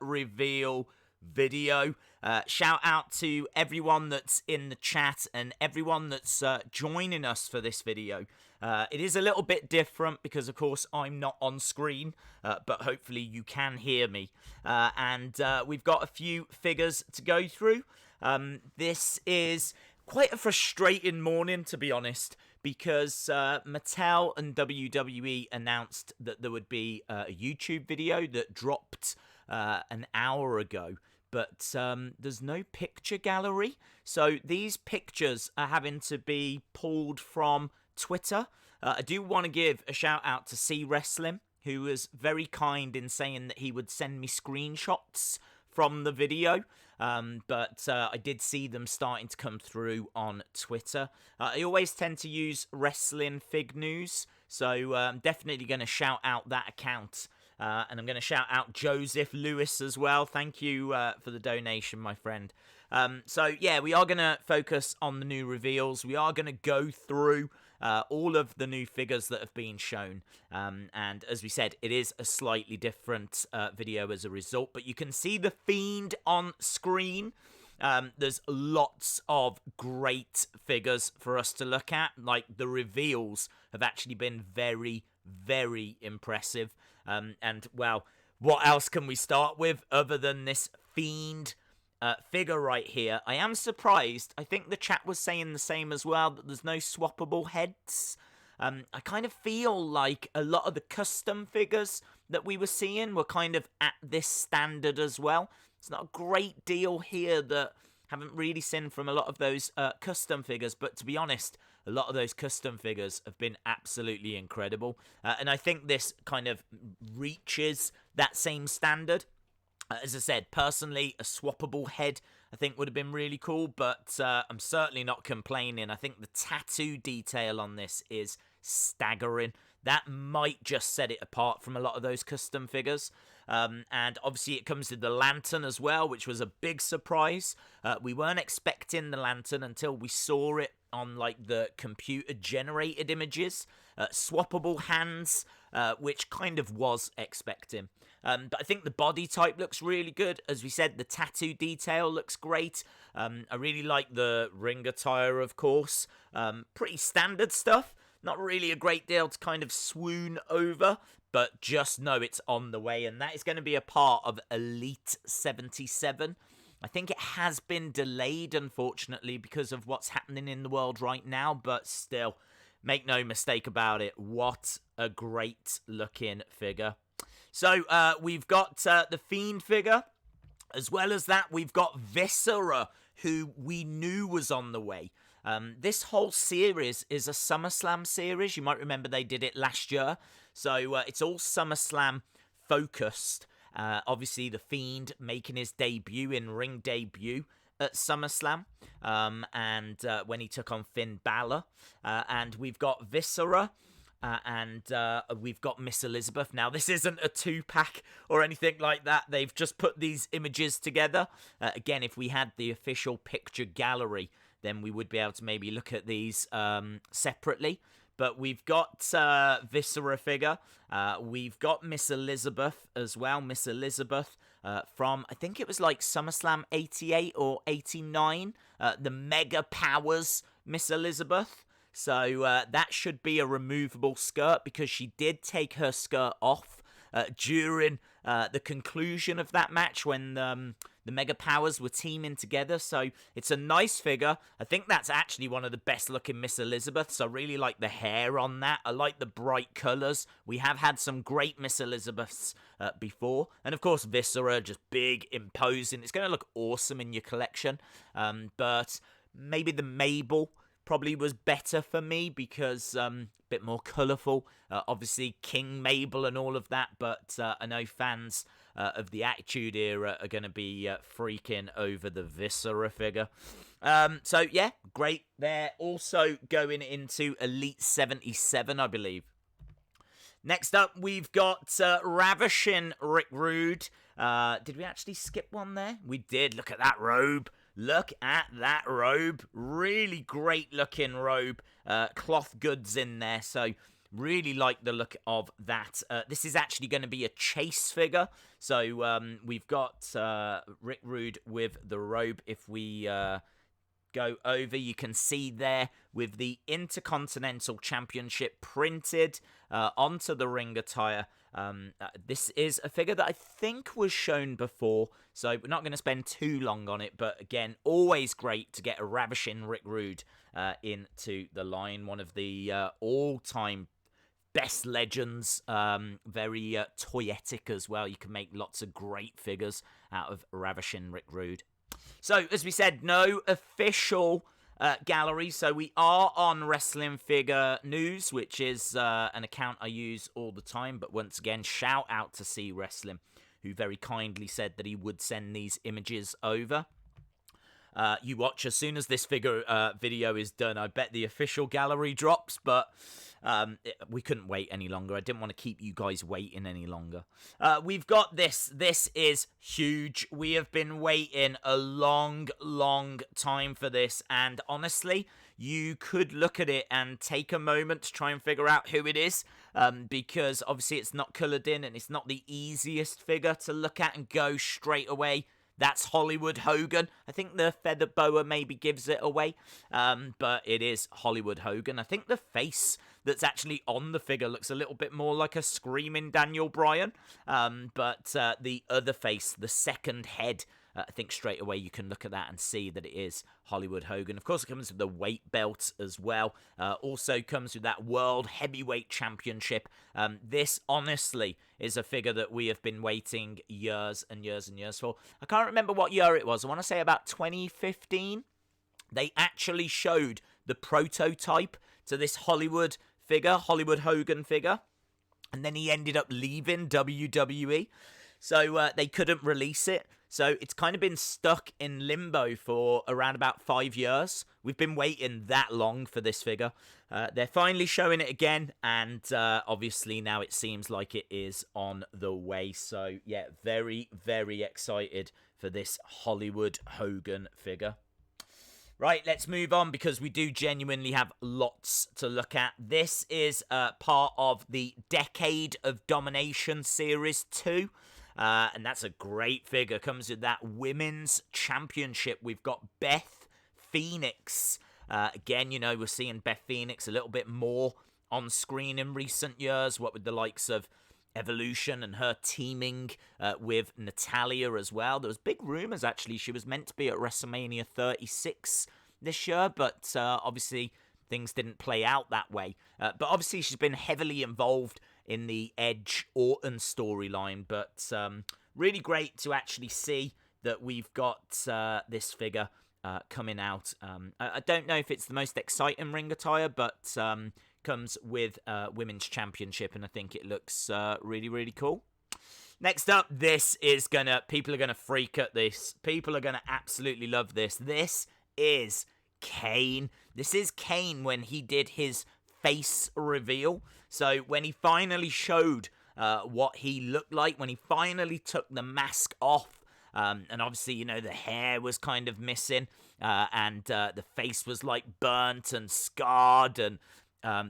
reveal video. Shout out to everyone that's in the chat and everyone that's joining us for this video. It is a little bit different because, of course, I'm not on screen, but hopefully you can hear me. And we've got a few figures to go through. This is quite a frustrating morning, to be honest, because Mattel and WWE announced that there would be a YouTube video that dropped an hour ago. But there's no picture gallery. So these pictures are having to be pulled from Twitter. I do want to give a shout out to C Wrestling, who was very kind in saying that he would send me screenshots from the video. But I did see them starting to come through on Twitter. I always tend to use Wrestling Fig News. So I'm definitely going to shout out that account. And I'm going to shout out Joseph Lewis as well. Thank you for the donation, my friend. So, yeah, we are going to focus on the new reveals. We are going to go through all of the new figures that have been shown. And as we said, it is a slightly different video as a result. But you can see the Fiend on screen. There's lots of great figures for us to look at. Like, the reveals have actually been very, very impressive. And, well, what else can we start with other than this Fiend figure right here? I am surprised. I think the chat was saying the same as well, that there's no swappable heads. I kind of feel like a lot of the custom figures that we were seeing were kind of at this standard as well. It's not a great deal here that haven't really seen from a lot of those custom figures, but to be honest, a lot of those custom figures have been absolutely incredible. And I think this kind of reaches that same standard. As I said, personally, a swappable head I think would have been really cool, but I'm certainly not complaining. I think the tattoo detail on this is staggering. That might just set it apart from a lot of those custom figures. And obviously it comes with the lantern as well, which was a big surprise. We weren't expecting the lantern until we saw it on like the computer generated images. Swappable hands, which kind of was expecting. But I think the body type looks really good. As we said, the tattoo detail looks great. I really like the ring attire, of course. Pretty standard stuff. Not really a great deal to kind of swoon over, but just know it's on the way. And that is going to be a part of Elite 77. I think it has been delayed, unfortunately, because of what's happening in the world right now. But still, make no mistake about it. What a great looking figure. So we've got the Fiend figure. As well as that, we've got Viscera, who we knew was on the way. This whole series is a SummerSlam series. You might remember they did it last year. So it's all SummerSlam focused. Obviously, the Fiend making his debut, in-ring debut at SummerSlam. And when he took on Finn Balor. And we've got Viscera. And we've got Miss Elizabeth. Now, this isn't a 2-pack or anything like that. They've just put these images together. Again, if we had the official picture gallery, then we would be able to maybe look at these separately. But we've got Viscera figure. We've got Miss Elizabeth as well. Miss Elizabeth from, I think it was like SummerSlam 88 or 89. The Mega Powers Miss Elizabeth. So that should be a removable skirt because she did take her skirt off during the conclusion of that match when the Mega Powers were teaming together. So it's a nice figure. I think that's actually one of the best looking Miss Elizabeths. I really like the hair on that. I like the bright colours. We have had some great Miss Elizabeths before. And of course, Viscera, just big, imposing. It's going to look awesome in your collection. But maybe the Mabel probably was better for me because a bit more colourful. Obviously, King Mabel and all of that, but I know fans of the Attitude Era are going to be freaking over the Viscera figure. So, yeah, great. They're also going into Elite 77, I believe. Next up, we've got Ravishing Rick Rude. Did we actually skip one there? We did. Look at that robe. Look at that robe. Really great looking robe. Cloth goods in there. So Really like the look of that. This is actually going to be a chase figure. So we've got Rick Rude with the robe. If we go over, you can see there with the Intercontinental Championship printed onto the ring attire. This is a figure that I think was shown before, so we're not going to spend too long on it, but again, always great to get a Ravishing Rick Rude into the line. One of the all-time best legends, very toyetic as well. You can make lots of great figures out of Ravishing Rick Rude. So, as we said, no official gallery, so we are on Wrestling Figure News, which is an account I use all the time, but once again, shout out to See Wrestling, who very kindly said that he would send these images over. You watch as soon as this figure video is done. I bet the official gallery drops, but we couldn't wait any longer. I didn't want to keep you guys waiting any longer. We've got this. This is huge. We have been waiting a long, long time for this, and honestly, you could look at it and take a moment to try and figure out who it is, because obviously it's not coloured in, and it's not the easiest figure to look at and go straight away. That's Hollywood Hogan. I think the feather boa maybe gives it away, but it is Hollywood Hogan. I think the face that's actually on the figure looks a little bit more like a screaming Daniel Bryan, but the other face, the second head, I think straight away you can look at that and see that it is Hollywood Hogan. Of course, it comes with the weight belt as well. Also comes with that World Heavyweight Championship. This, honestly, is a figure that we have been waiting years and years and years for. I can't remember what year it was. I want to say about 2015. They actually showed the prototype to this Hollywood figure, Hollywood Hogan figure. And then he ended up leaving WWE. So they couldn't release it. So it's kind of been stuck in limbo for around about 5 years. We've been waiting that long for this figure. They're finally showing it again, and obviously now it seems like it is on the way. So yeah, very, very excited for this Hollywood Hogan figure. Right, let's move on because we do genuinely have lots to look at. This is part of the Decade of Domination Series 2. And that's a great figure. Comes with that Women's Championship. We've got Beth Phoenix. Again, you know, we're seeing Beth Phoenix a little bit more on screen in recent years. What with the likes of Evolution and her teaming with Natalia as well. There was big rumours, actually. She was meant to be at WrestleMania 36 this year, but obviously things didn't play out that way. But obviously she's been heavily involved in the Edge Orton storyline, but really great to actually see that we've got this figure coming out. I don't know if it's the most exciting ring attire, but comes with Women's Championship, and I think it looks really, really cool. Next up, people are gonna freak at this. People are gonna absolutely love this. This is Kane. This is Kane when he did his face reveal. So when he finally showed what he looked like, when he finally took the mask off, and obviously, you know, the hair was kind of missing, and the face was like burnt and scarred, and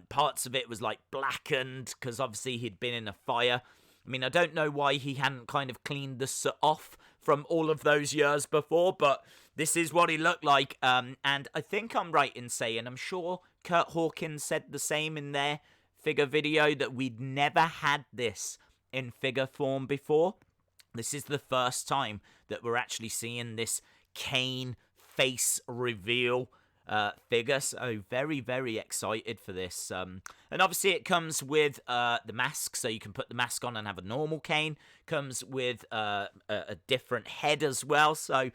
parts of it was like blackened because obviously he'd been in a fire. I mean, I don't know why he hadn't kind of cleaned the soot off from all of those years before, but this is what he looked like. And I think I'm right in saying, I'm sure Kurt Hawkins said the same in their figure video, that we'd never had this in figure form before. This is the first time that we're actually seeing this Kane face reveal figure, so very, very excited for this. And obviously it comes with the mask, so you can put the mask on and have a normal Kane. Comes with a different head as well, so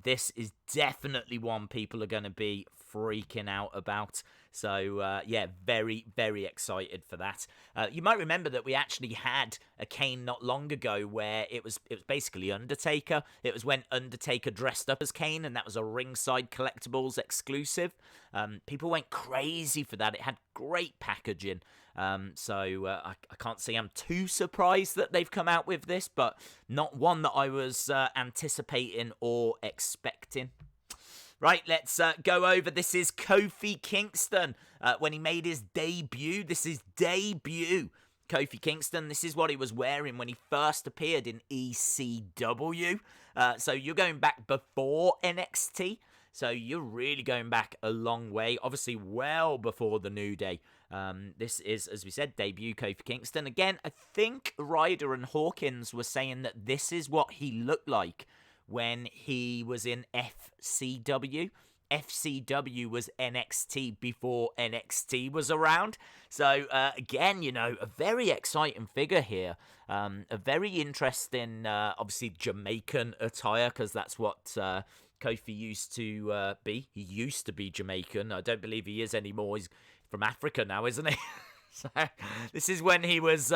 this is definitely one people are going to be freaking out about. So yeah, very, very excited for that. You might remember that we actually had a Kane not long ago where it was basically Undertaker. It was when Undertaker dressed up as Kane, and that was a Ringside Collectibles exclusive. People went crazy for that. It had great packaging. So I can't say I'm too surprised that they've come out with this, but not one that I was anticipating or expecting. Right, let's go over. This is Kofi Kingston when he made his debut. This is debut Kofi Kingston. This is what he was wearing when he first appeared in ECW. So you're going back before NXT. So you're really going back a long way. Obviously, well before the New Day. This is, as we said, debut Kofi Kingston. Again, I think Ryder and Hawkins were saying that this is what he looked like when he was in FCW. FCW was NXT before NXT was around. So, again, you know, a very exciting figure here. A very interesting, obviously, Jamaican attire, because that's what Kofi used to be. He used to be Jamaican. I don't believe he is anymore. He's from Africa now, isn't he? So, this is when he was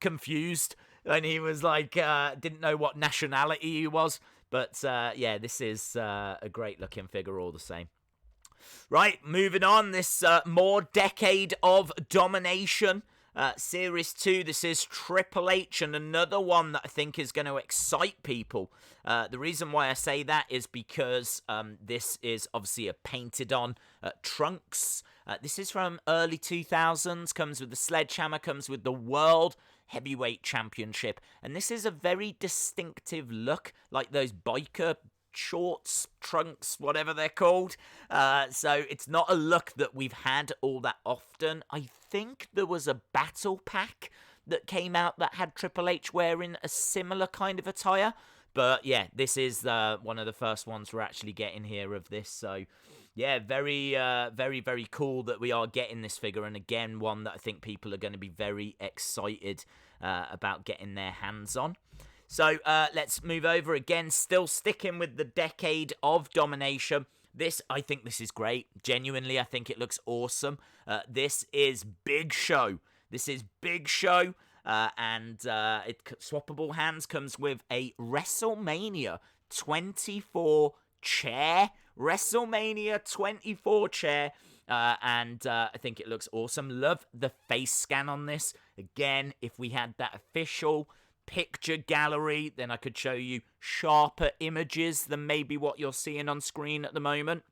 confused. And he was like, didn't know what nationality he was. But, yeah, this is a great looking figure all the same. Right, moving on. This more decade of domination. Series 2, this is Triple H, and another one that I think is going to excite people. The reason why I say that is because this is obviously a painted-on trunks. This is from early 2000s, comes with the sledgehammer, comes with the World Heavyweight Championship, and this is a very distinctive look, like those biker shorts, trunks, whatever they're called. So it's not a look that we've had all that often. I think there was a battle pack that came out that had Triple H wearing a similar kind of attire. But yeah, this is one of the first ones we're actually getting here of this. So yeah, very, very cool that we are getting this figure. And again, one that I think people are going to be very excited about getting their hands on. So let's move over again, still sticking with the decade of domination. I think this is great. Genuinely, I think it looks awesome. This is Big Show. This is Big Show. And swappable hands comes with a WrestleMania 24 chair. WrestleMania 24 chair. And I think it looks awesome. Love the face scan on this. Again, if we had that official picture gallery, then I could show you sharper images than maybe what you're seeing on screen at the moment.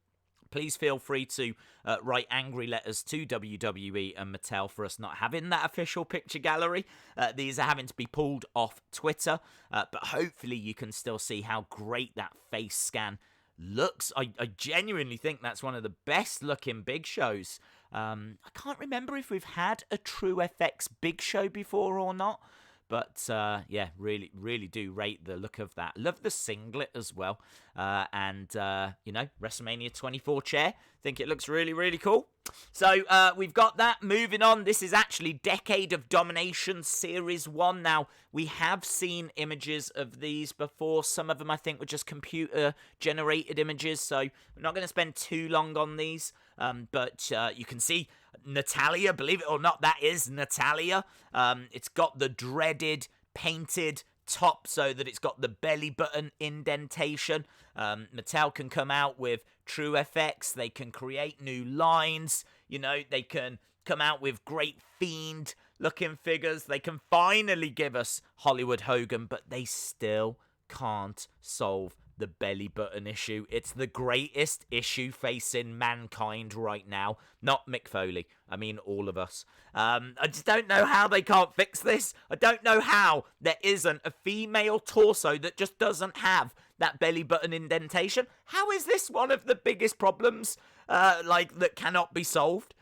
Please feel free to write angry letters to WWE and Mattel for us not having that official picture gallery. These are having to be pulled off Twitter, but hopefully you can still see how great that face scan looks. I genuinely think that's one of the best looking Big Shows. I can't remember if we've had a True FX Big Show before or not. But, yeah, really do rate the look of that. Love the singlet as well. And, you know, WrestleMania 24 chair. Think it looks really cool. So, we've got that. Moving on. This is actually Decade of Domination Series 1. Now, we have seen images of these before. Some of them, I think, were just computer-generated images. So, I'm not going to spend too long on these. But you can see Natalia, believe it or not, that is Natalia. It's got the dreaded painted top so that it's got the belly button indentation. Mattel can come out with True FX. They can create new lines. You know, they can come out with great Fiend looking figures. They can finally give us Hollywood Hogan, but they still can't solve the belly button issue. It's the greatest issue facing mankind right now. Not Mick Foley. I mean, all of us. I just don't know how they can't fix this. I don't know how there isn't a female torso that just doesn't have that belly button indentation. How is this one of the biggest problems, that cannot be solved?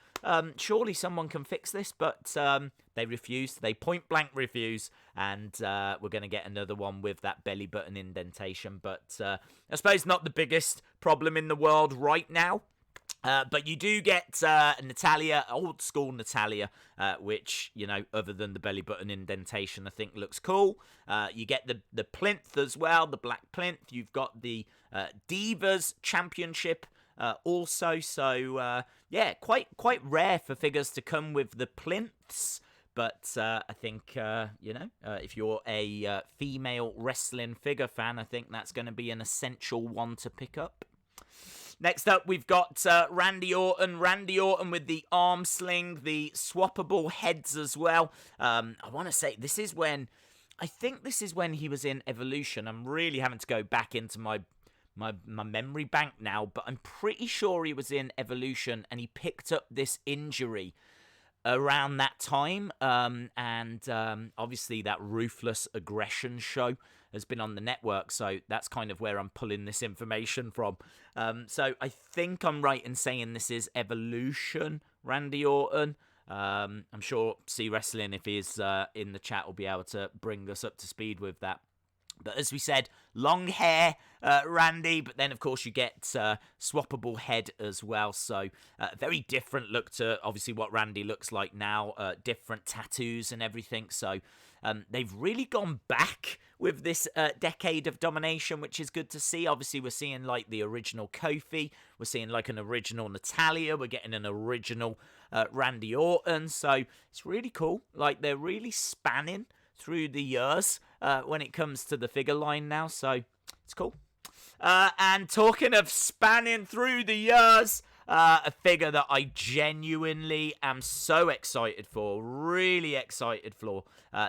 Surely someone can fix this, but they refuse. They point blank refuse, and we're going to get another one with that belly button indentation. But I suppose not the biggest problem in the world right now. But you do get Natalia, old school Natalia, which, you know, other than the belly button indentation, I think looks cool. You get the plinth as well, the black plinth. You've got the Divas Championship also. So, yeah, quite rare for figures to come with the plinths. But I think, you know, if you're a female wrestling figure fan, I think that's going to be an essential one to pick up. Next up, we've got Randy Orton. Randy Orton with the arm sling, the swappable heads as well. I want to say this is when he was in Evolution. I'm really having to go back into my my memory bank now, but I'm pretty sure he was in Evolution and he picked up this injury around that time. Obviously that Ruthless Aggression show has been on the network, so that's kind of where I'm pulling this information from. So I think I'm right in saying this is Evolution, Randy Orton. I'm sure C Wrestling, if he's in the chat, will be able to bring us up to speed with that. But as we said, long hair, Randy, but then, of course, you get swappable head as well. So, very different look to, obviously, what Randy looks like now. Different tattoos and everything. So, they've really gone back with this decade of domination, which is good to see. Obviously, we're seeing, like, the original Kofi. We're seeing, like, an original Natalia. We're getting an original Randy Orton. So, it's really cool. Like, they're really spanning through the years when it comes to the figure line now, so it's cool. And talking of spanning through the years, a figure that I genuinely am so excited for, really excited for.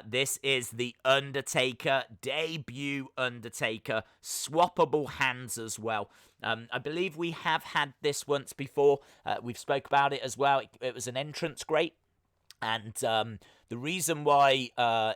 This is the Undertaker, debut Undertaker, swappable hands as well. I believe we have had this once before. We've spoke about it as well. It was an entrance great. And the reason why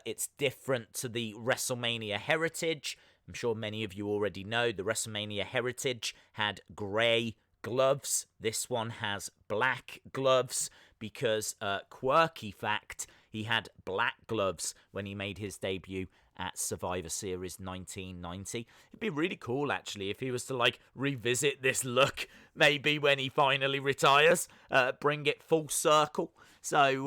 it's different to the WrestleMania Heritage, I'm sure many of you already know, the WrestleMania Heritage had grey gloves. This one has black gloves because, quirky fact, he had black gloves when he made his debut at Survivor Series 1990. It'd be really cool, actually, if he was to, like, revisit this look, maybe when he finally retires, bring it full circle. So,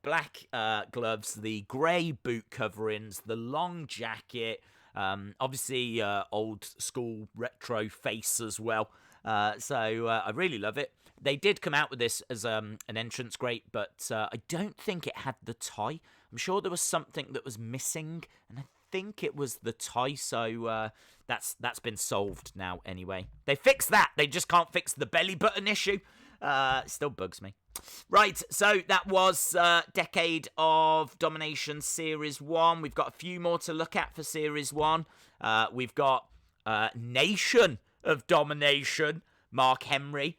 black gloves, the grey boot coverings, the long jacket, obviously old school retro face as well. I really love it. They did come out with this as an entrance great, but I don't think it had the tie. I'm sure there was something that was missing, and I think it was the tie, so that's been solved now anyway. They fixed that. They just can't fix the belly button issue. Still bugs me. Right, so that was Decade of Domination Series 1. We've got a few more to look at for Series 1. We've got Nation of Domination, Mark Henry.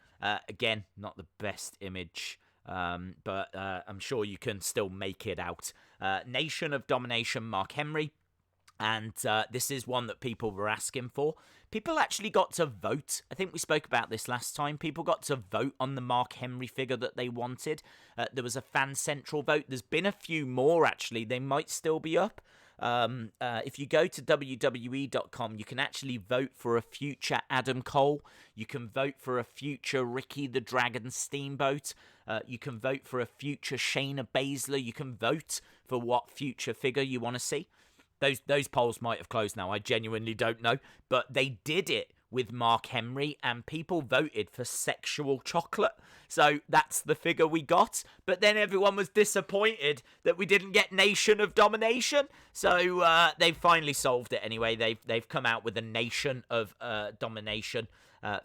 Again, not the best image, but I'm sure you can still make it out. Nation of Domination, Mark Henry. And this is one that people were asking for. People actually got to vote. I think we spoke about this last time. People got to vote on the Mark Henry figure that they wanted. There was a Fan Central vote. There's been a few more, actually. They might still be up. If you go to WWE.com, you can actually vote for a future Adam Cole. You can vote for a future Ricky the Dragon Steamboat. You can vote for a future Shayna Baszler. You can vote for what future figure you want to see. Those polls might have closed now. I genuinely don't know. But they did it with Mark Henry, and people voted for Sexual Chocolate. So that's the figure we got. But then everyone was disappointed that we didn't get Nation of Domination. So they've finally solved it anyway. They've come out with a Nation of Domination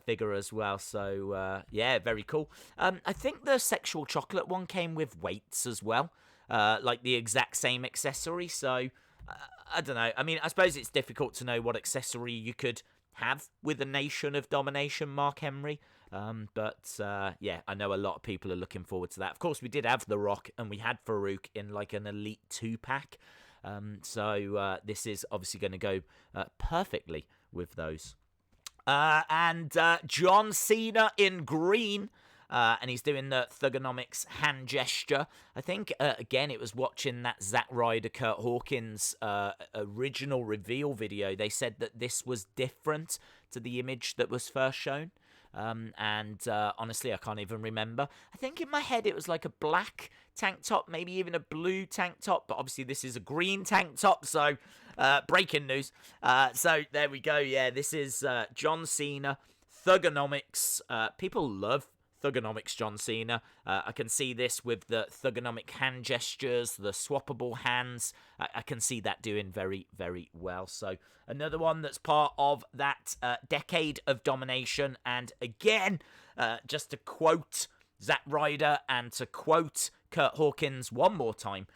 figure as well. So, very cool. I think the Sexual Chocolate one came with weights as well. Like the exact same accessory. So I don't know. I mean, I suppose it's difficult to know what accessory you could have with a Nation of Domination Mark Henry. But I know a lot of people are looking forward to that. Of course, we did have The Rock and we had Farouk in like an Elite 2-pack. So this is obviously going to go perfectly with those. And John Cena in green. And he's doing the Thugonomics hand gesture. I think, again, it was watching that Zack Ryder, Kurt Hawkins original reveal video. They said that this was different to the image that was first shown. Honestly, I can't even remember. I think in my head it was like a black tank top, maybe even a blue tank top. But obviously this is a green tank top, so breaking news. So there we go. Yeah, this is John Cena, Thugonomics. People love Thugonomics John Cena. I can see this with the Thugonomic hand gestures, the swappable hands. I can see that doing very, very well. So another one that's part of that decade of domination. And again, just to quote Zack Ryder and to quote Kurt Hawkins one more time,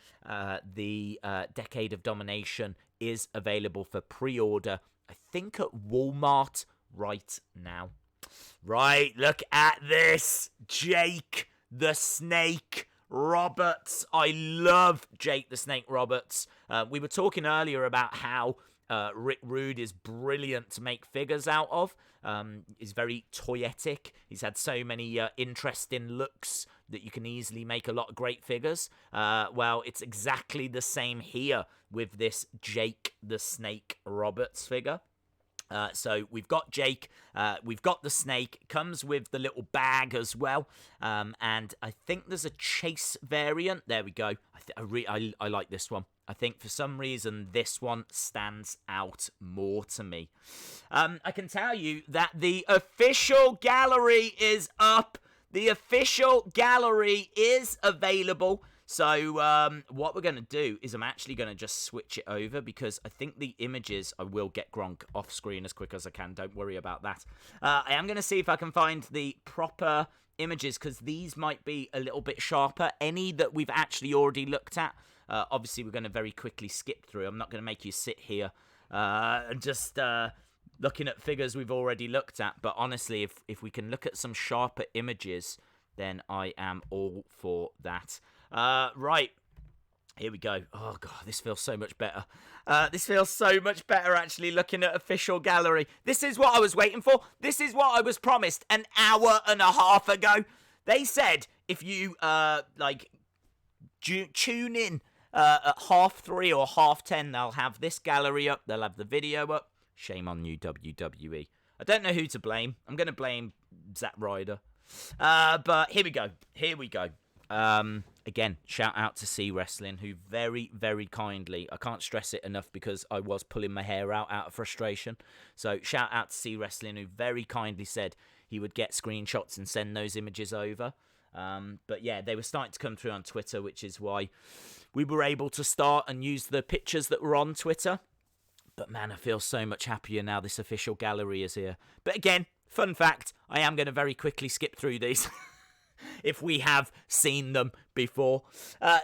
the decade of domination is available for pre-order, I think at Walmart right now. Right, look at this. Jake the Snake Roberts. I love Jake the Snake Roberts. We were talking earlier about how Rick Rude is brilliant to make figures out of. He's very toyetic. He's had so many interesting looks that you can easily make a lot of great figures. Well, it's exactly the same here with this Jake the Snake Roberts figure. So we've got Jake, we've got the snake, it comes with the little bag as well, and I think there's a chase variant. There we go. I like this one. I think for some reason this one stands out more to me. I can tell you that the official gallery is up. The official gallery is available. So what we're going to do is I'm actually going to just switch it over because I think the images, I will get Gronk off screen as quick as I can. Don't worry about that. I am going to see if I can find the proper images because these might be a little bit sharper. Any that we've actually already looked at, obviously we're going to very quickly skip through. I'm not going to make you sit here and just looking at figures we've already looked at. But honestly, if we can look at some sharper images, then I am all for that. Right, here we go. Oh, God, this feels so much better. This feels so much better, actually, looking at official gallery. This is what I was waiting for. This is what I was promised an hour and a half ago. They said if you, tune in at 3:30 or 10:30, they'll have this gallery up. They'll have the video up. Shame on you, WWE. I don't know who to blame. I'm going to blame Zack Ryder. But here we go. Here we go. Again, shout out to C Wrestling, who very, very kindly, I can't stress it enough because I was pulling my hair out of frustration. So shout out to C Wrestling, who very kindly said he would get screenshots and send those images over. But yeah, they were starting to come through on Twitter, which is why we were able to start and use the pictures that were on Twitter. But man, I feel so much happier now this official gallery is here. But again, fun fact, I am going to very quickly skip through these. If we have seen them before.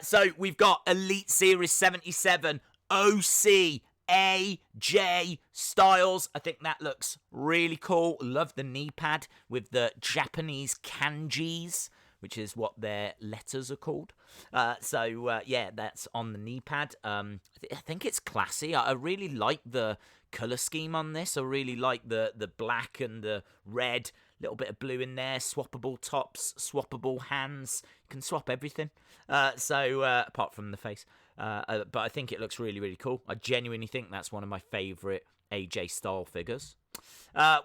So we've got Elite Series 77, OC, AJ Styles. I think that looks really cool. Love the knee pad with the Japanese kanjis, which is what their letters are called. Yeah, that's on the knee pad. I think it's classy. I really like the colour scheme on this. I really like the black and the red. Little bit of blue in there, swappable tops, swappable hands. You can swap everything. Apart from the face. But I think it looks really, really cool. I genuinely think that's one of my favourite AJ style figures.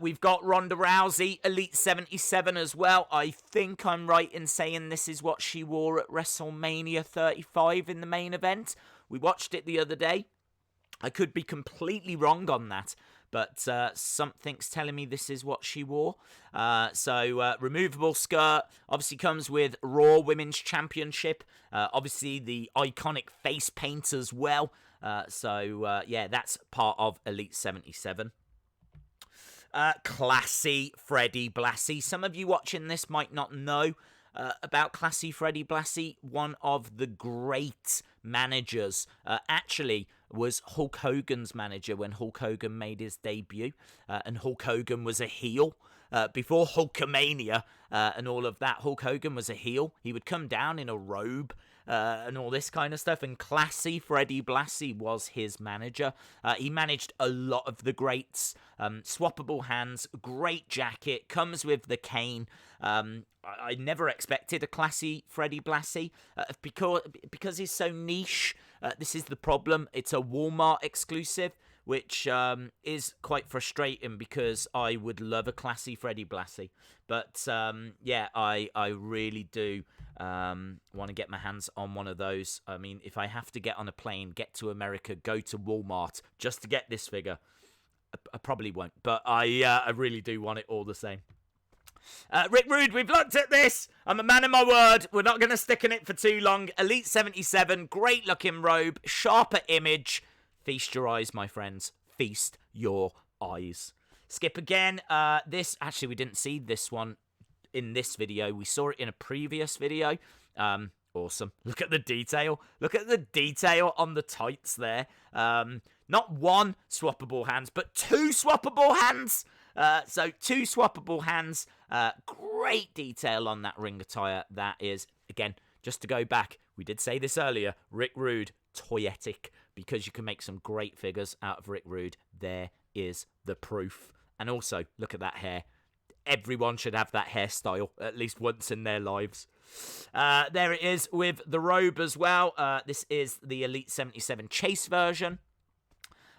We've got Ronda Rousey, Elite 77 as well. I think I'm right in saying this is what she wore at WrestleMania 35 in the main event. We watched it the other day. I could be completely wrong on that. But something's telling me this is what she wore. Removable skirt obviously comes with Raw Women's Championship. Obviously the iconic face paint as well. That's part of Elite 77. Classy Freddie Blassie. Some of you watching this might not know about Classy Freddie Blassie. One of the great managers. Actually was Hulk Hogan's manager when Hulk Hogan made his debut. And Hulk Hogan was a heel. Before Hulkamania and all of that, Hulk Hogan was a heel. He would come down in a robe and all this kind of stuff. And Classy Freddie Blassie was his manager. He managed a lot of the greats. Swappable hands, great jacket, comes with the cane. I never expected a Classy Freddie Blassie because he's so niche. This is the problem. It's a Walmart exclusive, which is quite frustrating because I would love a Classy Freddie Blassie. But I really do want to get my hands on one of those. I mean, if I have to get on a plane, get to America, go to Walmart just to get this figure, I probably won't. But I really do want it all the same. Rick Rude, we've looked at this. I'm a man of my word. We're not going to stick in it for too long. Elite 77, great looking robe, sharper image. Feast your eyes, my friends. Feast your eyes. Skip again. We didn't see this one in this video. We saw it in a previous video. awesome. Look at the detail. Look at the detail on the tights there. Not one swappable hands, but two swappable hands. So two swappable hands. Great detail on that ring attire. That is, again, just to go back, we did say this earlier, Rick Rude, toyetic, because you can make some great figures out of Rick Rude. There is the proof. And also, look at that hair. Everyone should have that hairstyle at least once in their lives. There it is with the robe as well. This is the Elite 77 Chase version.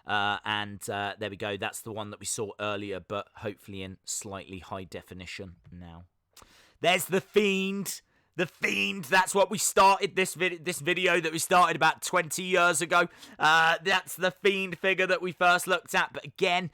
And there we go. That's the one that we saw earlier, but hopefully in slightly high definition now. There's the Fiend. The Fiend. That's what we started this video that we started about 20 years ago. That's the Fiend figure that we first looked at. But again,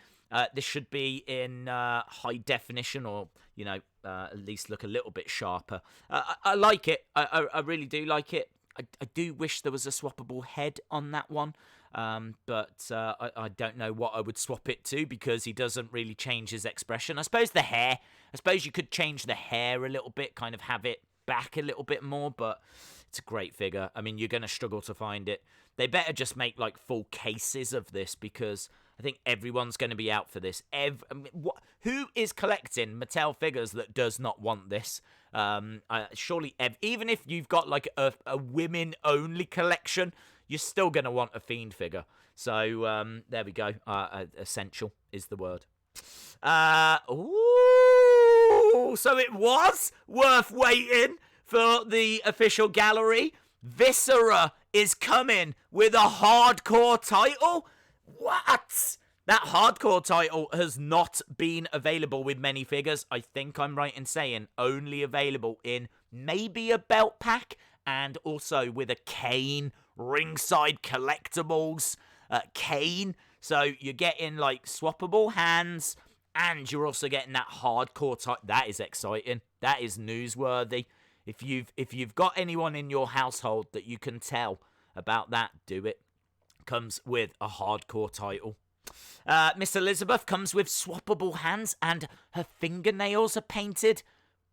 this should be in high definition, or, you know, at least look a little bit sharper. I like it. I really do like it. I do wish there was a swappable head on that one. But I don't know what I would swap it to, because he doesn't really change his expression. I suppose the hair. I suppose you could change the hair a little bit, kind of have it back a little bit more, but it's a great figure. I mean, you're going to struggle to find it. They better just make, like, full cases of this, because I think everyone's going to be out for this. Who is collecting Mattel figures that does not want this? Surely, even if you've got, like, a women-only collection, you're still going to want a Fiend figure. So, there we go. Essential is the word. Ooh, so it was worth waiting for the official gallery. Viscera is coming with a hardcore title. What? That hardcore title has not been available with many figures. I think I'm right in saying only available in maybe a belt pack, and also with a Kane ringside collectibles Kane. So you're getting, like, swappable hands, and you're also getting that hardcore type. That is exciting. That is newsworthy. If you've got anyone in your household that you can tell about that, do it. Comes with a hardcore title. Miss Elizabeth comes with swappable hands, and her fingernails are painted.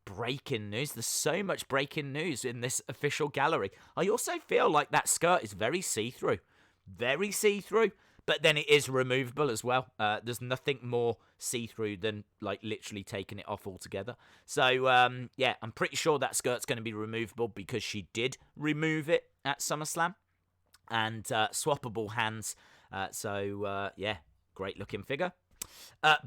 Breaking news. There's so much breaking news in this official gallery. I also feel like that skirt is very see-through. Very see-through. But then it is removable as well. There's nothing more see-through than, like, literally taking it off altogether. So, yeah, I'm pretty sure that skirt's going to be removable, because she did remove it at SummerSlam. And swappable hands. Yeah, great-looking figure.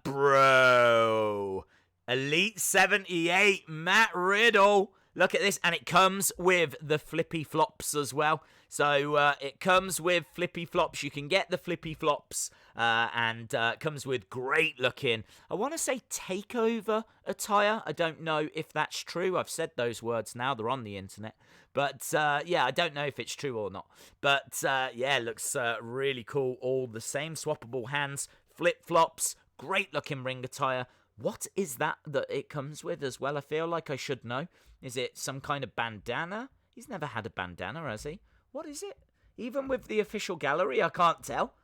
Bro. Elite 78, Matt Riddle. Look at this, and it comes with the flippy flops as well. So it comes with flippy flops. You can get the flippy flops, and comes with great looking, I want to say, takeover attire. I don't know if that's true. I've said those words now. They're on the internet. But yeah, I don't know if it's true or not. But yeah, looks really cool. All the same. Swappable hands, flip flops, great looking ring attire. What is that it comes with as well? I feel like I should know. Is it some kind of bandana? He's never had a bandana, has he? What is it? Even with the official gallery, I can't tell.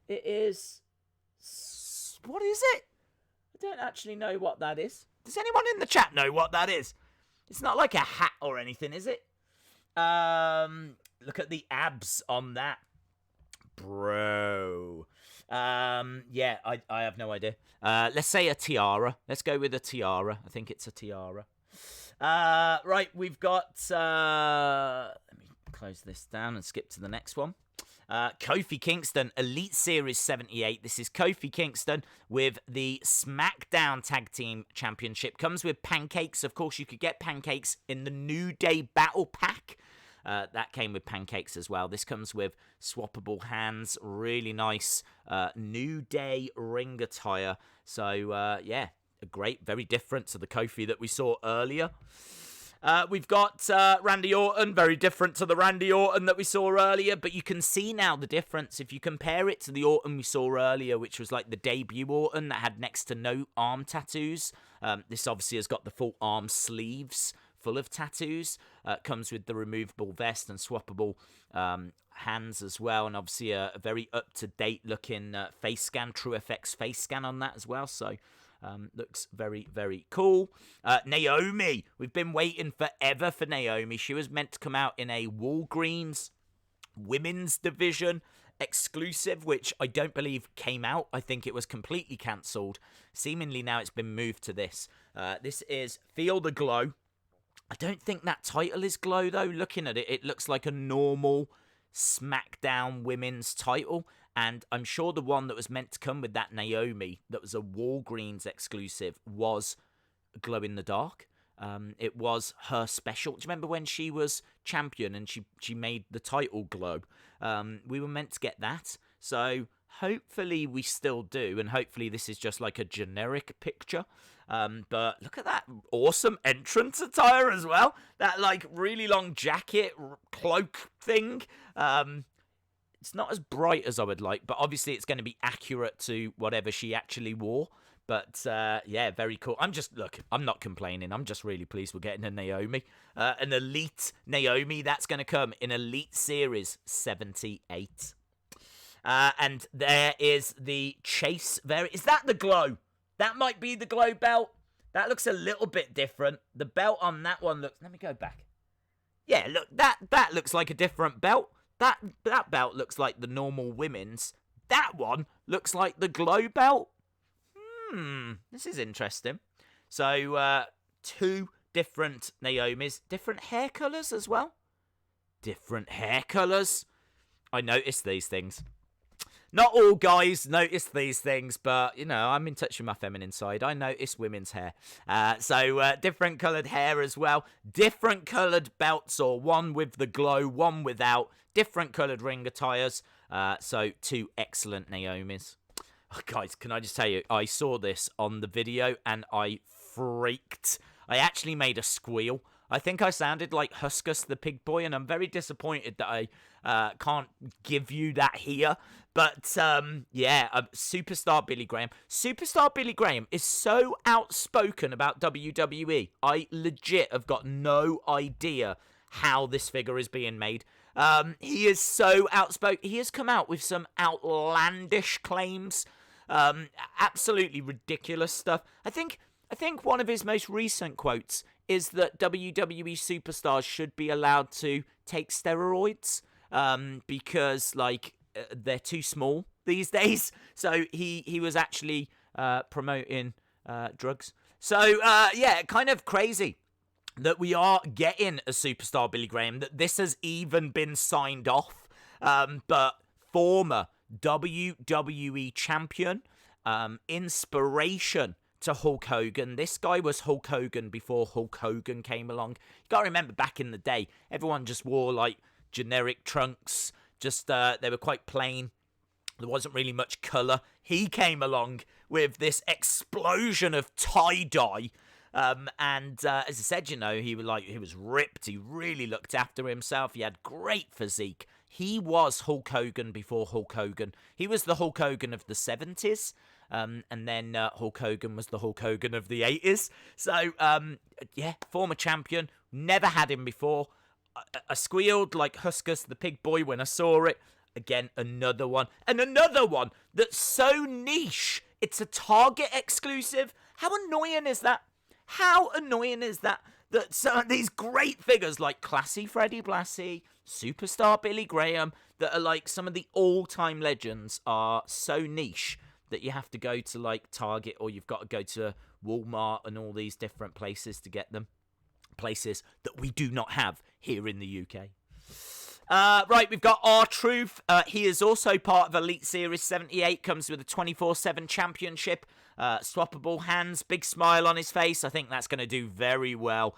It is... What is it? I don't actually know what that is. Does anyone in the chat know what that is? It's not like a hat or anything, is it? Look at the abs on that. Bro. Yeah, I have no idea. Let's say a tiara. Let's go with a tiara. I think it's a tiara. Right, we've got... let me close this down and skip to the next one. Kofi Kingston, Elite Series 78. This is Kofi Kingston with the SmackDown Tag Team Championship. Comes with pancakes. Of course, you could get pancakes in the New Day Battle Pack. That came with pancakes as well. This comes with swappable hands. Really nice New Day ring attire. So, yeah, very different to the Kofi that we saw earlier. We've got Randy Orton, very different to the Randy Orton that we saw earlier, but you can see now the difference if you compare it to the Orton we saw earlier, which was like the debut Orton that had next to no arm tattoos. This obviously has got the full arm sleeves full of tattoos. Comes with the removable vest and swappable hands as well, and obviously a very up-to-date looking face scan, TrueFX face scan on that as well. So Looks very, very cool. Naomi. We've been waiting forever for Naomi. She was meant to come out in a Walgreens women's division exclusive, which I don't believe came out. I think it was completely cancelled. Seemingly now it's been moved to this. This is Feel the Glow. I don't think that title is Glow, though. Looking at it, it looks like a normal SmackDown women's title. And I'm sure the one that was meant to come with that Naomi, that was a Walgreens exclusive, was Glow in the Dark. It was her special. Do you remember when she was champion and she made the title glow? We were meant to get that. So hopefully we still do. And hopefully this is just like a generic picture. But look at that awesome entrance attire as well. That like really long jacket, cloak thing. It's not as bright as I would like, but obviously it's going to be accurate to whatever she actually wore. But, yeah, very cool. I'm not complaining. I'm just really pleased we're getting a Naomi. An Elite Naomi. That's going to come in Elite Series 78. And there is the Chase variant. Is that the Glow? That might be the Glow belt. That looks a little bit different. The belt on that one looks... Let me go back. Yeah, look, that looks like a different belt. That belt looks like the normal women's. That one looks like the Glow belt. This is interesting. So, 2 different Naomis. Different hair colours as well. Different hair colours. I noticed these things. Not all guys notice these things, but, you know, I'm in touch with my feminine side. I notice women's hair. So, different coloured hair as well. Different coloured belts, or one with the glow, one without. Different coloured ring attires. So, 2 excellent Naomis. Oh, guys, can I just tell you, I saw this on the video and I freaked. I actually made a squeal. I think I sounded like Huskus the Pig Boy, and I'm very disappointed that I can't give you that here. But, yeah, Superstar Billy Graham. Superstar Billy Graham is so outspoken about WWE. I legit have got no idea how this figure is being made. He is so outspoken. He has come out with some outlandish claims. Absolutely ridiculous stuff. I think one of his most recent quotes is that WWE Superstars should be allowed to take steroids because, like, they're too small these days. So he was actually promoting drugs. So, yeah, kind of crazy that we are getting a Superstar Billy Graham, that this has even been signed off. But former WWE champion, inspiration to Hulk Hogan. This guy was Hulk Hogan before Hulk Hogan came along. You gotta remember, back in the day, everyone just wore like generic trunks. Just they were quite plain. There wasn't really much colour. He came along with this explosion of tie-dye. And as I said, you know, he was ripped. He really looked after himself. He had great physique. He was Hulk Hogan before Hulk Hogan. He was the Hulk Hogan of the 70s. And then Hulk Hogan was the Hulk Hogan of the 80s. So, yeah, former champion. Never had him before. I squealed like Huskus the Pig Boy when I saw it. Again, another one. And another one that's so niche. It's a Target exclusive. How annoying is that? How annoying is that some of these great figures like Classy Freddie Blassie, Superstar Billy Graham, that are like some of the all-time legends, are so niche that you have to go to like Target, or you've got to go to Walmart and all these different places to get them. Places that we do not have here in the UK. Right, we've got R-Truth. He is also part of Elite Series 78. Comes with a 24/7 championship. Swappable hands. Big smile on his face. I think that's going to do very well.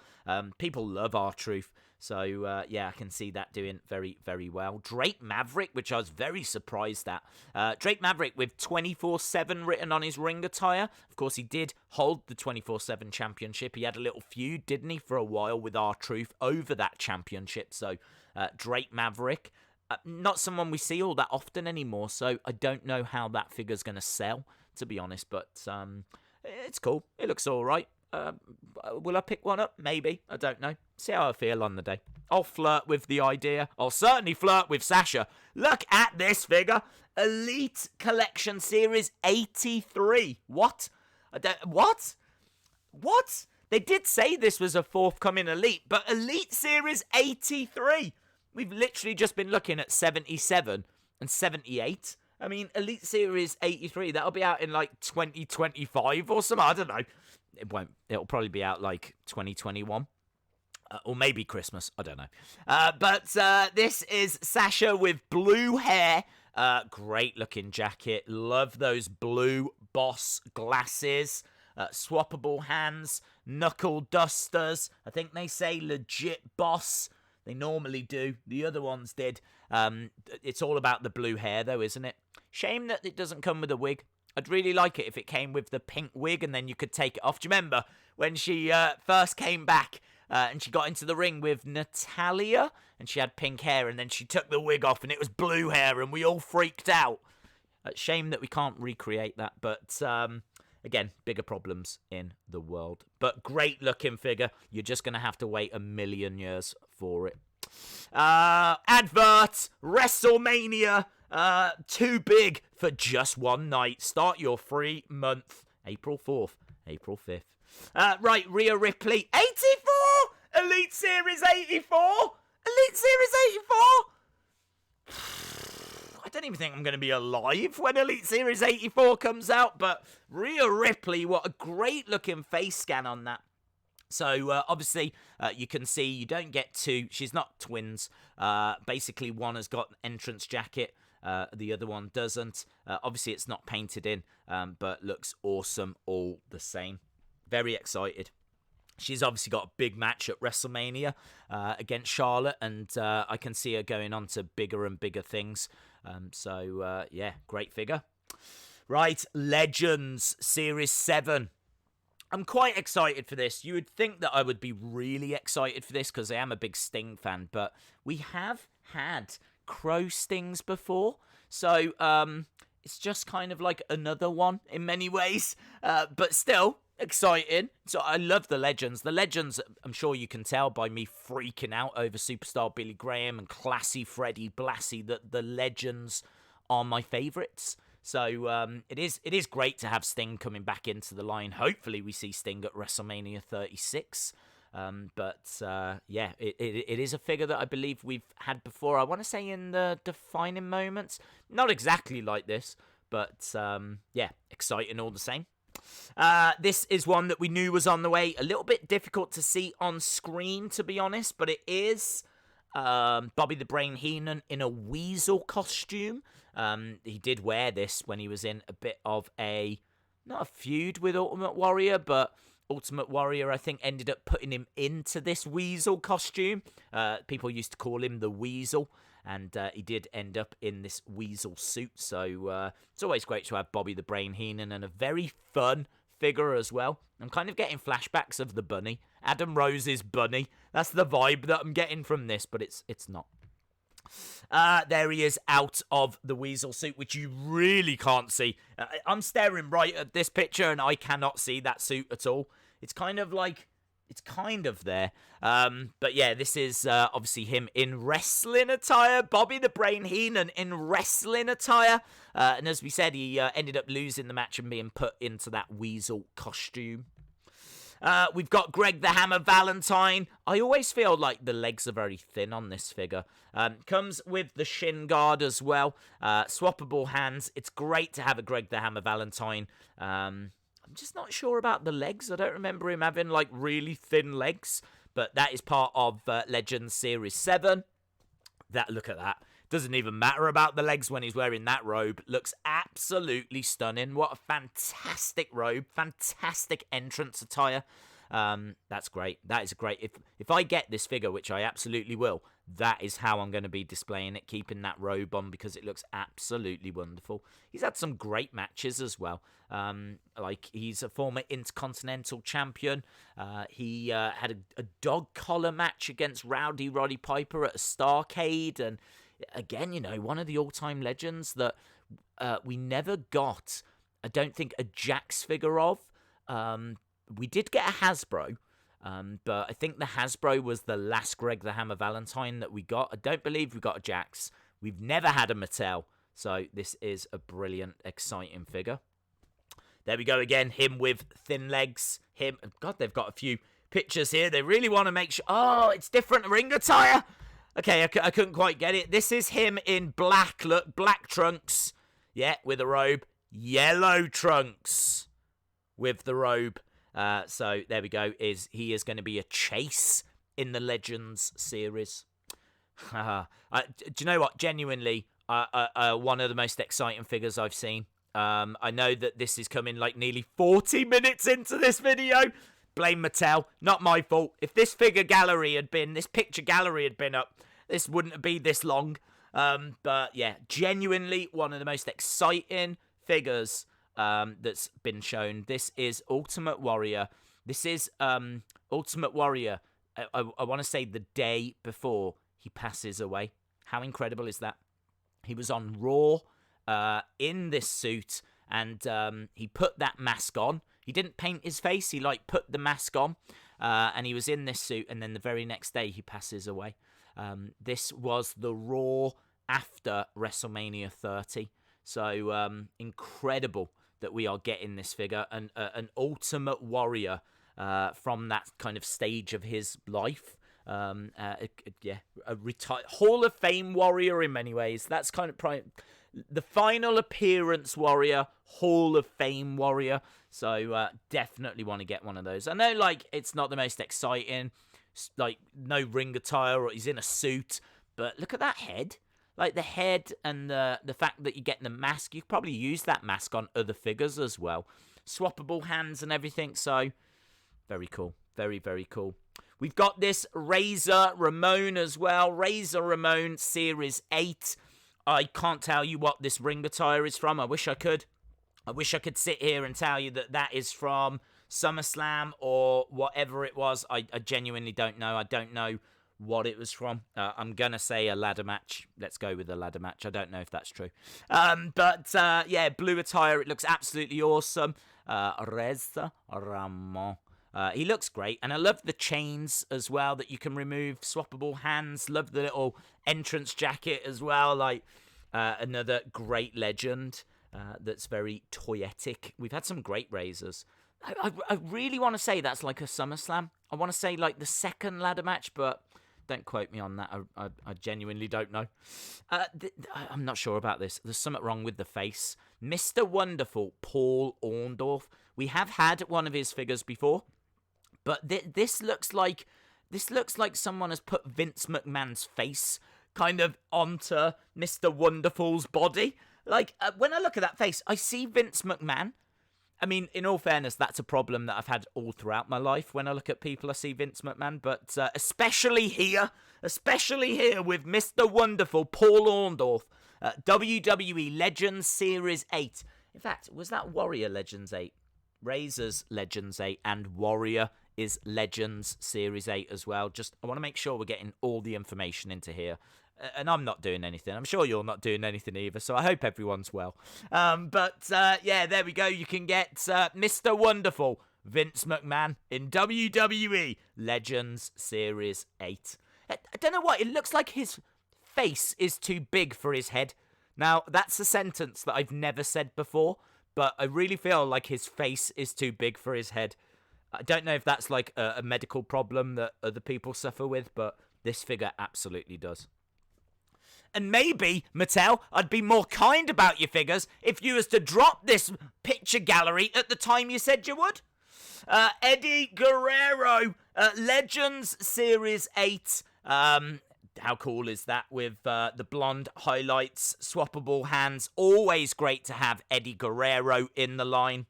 People love R-Truth. So, yeah, I can see that doing very, very well. Drake Maverick, which I was very surprised at. Drake Maverick with 24/7 written on his ring attire. Of course, he did hold the 24/7 championship. He had a little feud, didn't he, for a while with R-Truth over that championship. So, Drake Maverick, not someone we see all that often anymore. So, I don't know how that figure's going to sell, to be honest. But it's cool. It looks all right. Will I pick one up? Maybe. I don't know. See how I feel on the day. I'll flirt with the idea. I'll certainly flirt with Sasha. Look at this figure. Elite Collection Series 83. What? What? What? They did say this was a forthcoming Elite, but Elite Series 83. We've literally just been looking at 77 and 78. I mean, Elite Series 83, that'll be out in like 2025 or something. I don't know. It won't. It'll probably be out like 2021. Or maybe Christmas. I don't know. But this is Sasha with blue hair. Great looking jacket. Love those blue Boss glasses. Swappable hands. Knuckle dusters. I think they say legit Boss. They normally do. The other ones did. It's all about the blue hair, though, isn't it? Shame that it doesn't come with a wig. I'd really like it if it came with the pink wig and then you could take it off. Do you remember when she first came back and she got into the ring with Natalia and she had pink hair and then she took the wig off and it was blue hair and we all freaked out? Shame that we can't recreate that, but again, bigger problems in the world. But great looking figure. You're just going to have to wait a million years for it. Advert, WrestleMania, too big for just one night. Start your free month, April 4th, April 5th. Right, Rhea Ripley, 84! Elite Series 84! Elite Series 84! I don't even think I'm going to be alive when Elite Series 84 comes out, but Rhea Ripley, what a great looking face scan on that. So, obviously, you can see you don't get two. She's not twins. Basically, one has got an entrance jacket. The other one doesn't. Obviously, it's not painted in, but looks awesome all the same. Very excited. She's obviously got a big match at WrestleMania against Charlotte, and I can see her going on to bigger and bigger things. Yeah, great figure. Right, Legends Series 7. I'm quite excited for this. You would think that I would be really excited for this because I am a big Sting fan, but we have had Crow Stings before, so it's just kind of like another one in many ways, but still exciting. So I love the Legends. The Legends, I'm sure you can tell by me freaking out over Superstar Billy Graham and Classy Freddie Blassie that the Legends are my favourites. So it is great to have Sting coming back into the line. Hopefully we see Sting at WrestleMania 36. Yeah, it is a figure that I believe we've had before. I want to say in the Defining Moments. Not exactly like this, but yeah, exciting all the same. This is one that we knew was on the way. A little bit difficult to see on screen, to be honest, but it is Bobby the Brain Heenan in a weasel costume. He did wear this when he was in a bit of not a feud with Ultimate Warrior, but Ultimate Warrior, I think, ended up putting him into this weasel costume. People used to call him the Weasel, and he did end up in this weasel suit. So it's always great to have Bobby the Brain Heenan, and a very fun figure as well. I'm kind of getting flashbacks of the bunny. Adam Rose's bunny. That's the vibe that I'm getting from this, but it's not. There he is out of the weasel suit, which you really can't see. I'm staring right at this picture and I cannot see that suit at all. It's kind of there. But yeah, this is obviously him in wrestling attire. Bobby the Brain Heenan in wrestling attire. And as we said, he ended up losing the match and being put into that weasel costume. We've got Greg the Hammer Valentine. I always feel like the legs are very thin on this figure. Comes with the shin guard as well. Swappable hands. It's great to have a Greg the Hammer Valentine. I'm just not sure about the legs. I don't remember him having like really thin legs. But that is part of Legends Series 7. Look at that. Doesn't even matter about the legs when he's wearing that robe. Looks absolutely stunning. What a fantastic robe. Fantastic entrance attire. That's great. That is great. If I get this figure, which I absolutely will, that is how I'm going to be displaying it, keeping that robe on because it looks absolutely wonderful. He's had some great matches as well. Like he's a former Intercontinental Champion. He had a dog collar match against Rowdy Roddy Piper at a Starrcade, and again, you know, one of the all-time legends that we never got, I don't think, a Jax figure of. We did get a Hasbro, but I think the Hasbro was the last Greg the Hammer Valentine that we got. I don't believe we got a Jax. We've never had a Mattel, so this is a brilliant, exciting figure. There we go again. Him with thin legs. Him. God, they've got a few pictures here. They really want to make sure. Oh, it's different ring attire. Okay, I couldn't quite get it. This is him in black. Look, black trunks. Yeah, with a robe. Yellow trunks with the robe. So there we go. He is going to be a Chase in the Legends series. Do you know what? Genuinely, one of the most exciting figures I've seen. I know that this is coming like nearly 40 minutes into this video. Blame Mattel. Not my fault. If this picture gallery had been up, this wouldn't be this long. But yeah, genuinely one of the most exciting figures that's been shown. This is Ultimate Warrior. This is Ultimate Warrior. I want to say the day before he passes away. How incredible is that? He was on Raw in this suit, and he put that mask on. He didn't paint his face. He put the mask on, and he was in this suit. And then the very next day, he passes away. This was the Raw after WrestleMania 30. So incredible that we are getting this figure, an Ultimate Warrior from that kind of stage of his life. A Hall of Fame warrior in many ways. That's kind of the final appearance warrior, Hall of Fame warrior. So definitely want to get one of those. I know it's not the most exciting, no ring attire or he's in a suit, but look at that head. The head and the fact that you're getting the mask, you could probably use that mask on other figures as well. Swappable hands and everything, so very cool. Very, very cool. We've got this Razor Ramon as well. Razor Ramon Series 8. I can't tell you what this ring attire is from. I wish I could. I wish I could sit here and tell you that is from SummerSlam or whatever it was. I genuinely don't know. I don't know what it was from. I'm going to say a ladder match. Let's go with a ladder match. I don't know if that's true. Yeah, blue attire. It looks absolutely awesome. Razor Ramon. He looks great, and I love the chains as well that you can remove, swappable hands. Love the little entrance jacket as well, another great legend that's very toyetic. We've had some great razors. I really want to say that's like a SummerSlam. I want to say the second ladder match, but don't quote me on that. I genuinely don't know. I'm not sure about this. There's something wrong with the face. Mr. Wonderful, Paul Orndorff. We have had one of his figures before. But this looks like someone has put Vince McMahon's face kind of onto Mr. Wonderful's body. When I look at that face, I see Vince McMahon. I mean, in all fairness, that's a problem that I've had all throughout my life. When I look at people, I see Vince McMahon. But especially here with Mr. Wonderful, Paul Orndorff, WWE Legends Series 8. In fact, was that Warrior Legends 8? Razor's Legends 8 and Warrior is Legends Series 8 as well. I want to make sure we're getting all the information into here. And I'm not doing anything. I'm sure you're not doing anything either, so I hope everyone's well. Yeah, there we go. You can get Mr. Wonderful, Vince McMahon, in WWE Legends Series 8. I don't know what, it looks like his face is too big for his head. Now, that's a sentence that I've never said before, but I really feel like his face is too big for his head. I don't know if that's a medical problem that other people suffer with, but this figure absolutely does. And maybe, Mattel, I'd be more kind about your figures if you was to drop this picture gallery at the time you said you would. Eddie Guerrero, Legends Series 8. How cool is that with the blonde highlights, swappable hands? Always great to have Eddie Guerrero in the line.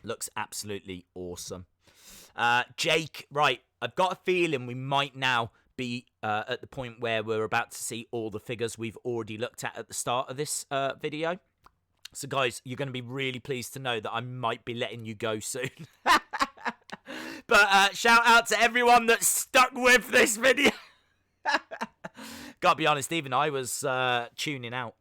Looks absolutely awesome. Jake, right, I've got a feeling we might now be at the point where we're about to see all the figures we've already looked at the start of this video. So, guys, you're going to be really pleased to know that I might be letting you go soon. But shout out to everyone that stuck with this video. Gotta be honest, even I was tuning out.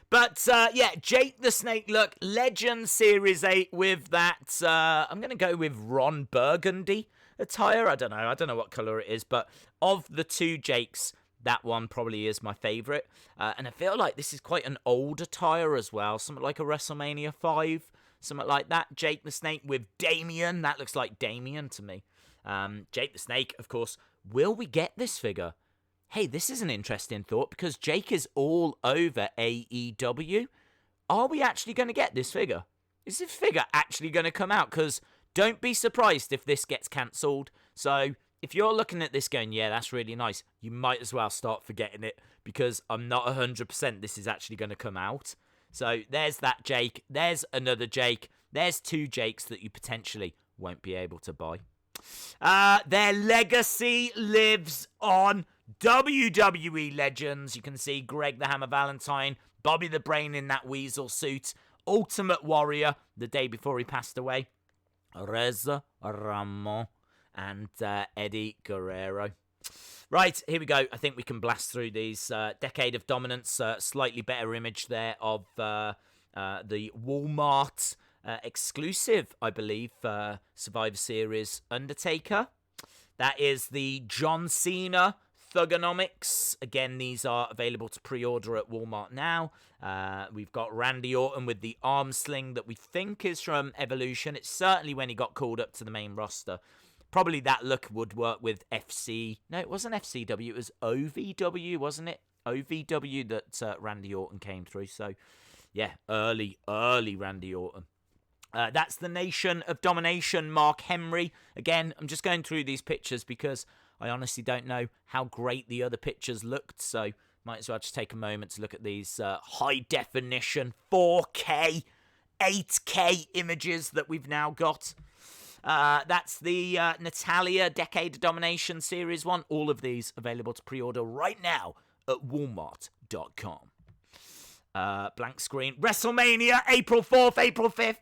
But, yeah, Jake the Snake, look, Legend Series 8 with that, I'm going to go with Ron Burgundy attire. I don't know what colour it is, but of the two Jakes, that one probably is my favourite. And I feel like this is quite an old attire as well, something like a WrestleMania 5 something like that. Jake the Snake with Damien. That looks like Damien to me. Jake the Snake, of course. Will we get this figure? Hey, this is an interesting thought because Jake is all over AEW. Are we actually going to get this figure? Is this figure actually going to come out? Because don't be surprised if this gets cancelled. So if you're looking at this going, yeah, that's really nice, you might as well start forgetting it because I'm not 100% this is actually going to come out. So there's that Jake. There's another Jake. There's two Jakes that you potentially won't be able to buy. Their legacy lives on. WWE legends. You can see Greg the Hammer Valentine, Bobby the Brain in that weasel suit, Ultimate Warrior the day before he passed away, Reza Ramon, and Eddie Guerrero. Right, here we go. I think we can blast through these. Decade of Dominance, slightly better image there of the Walmart exclusive, I believe, Survivor Series Undertaker. That is the John Cena Thugonomics. Again, these are available to pre-order at Walmart now. We've got Randy Orton with the arm sling that we think is from Evolution. It's certainly when he got called up to the main roster. Probably that look would work with FC. No, it wasn't FCW. It was OVW, wasn't it? OVW that Randy Orton came through. So, yeah, early Randy Orton. That's the Nation of Domination, Mark Henry. Again, I'm just going through these pictures because I honestly don't know how great the other pictures looked, so might as well just take a moment to look at these high-definition 4K, 8K images that we've now got. That's the Natalia Decade of Domination Series 1. All of these available to pre-order right now at walmart.com. Blank screen. WrestleMania, April 4th, April 5th.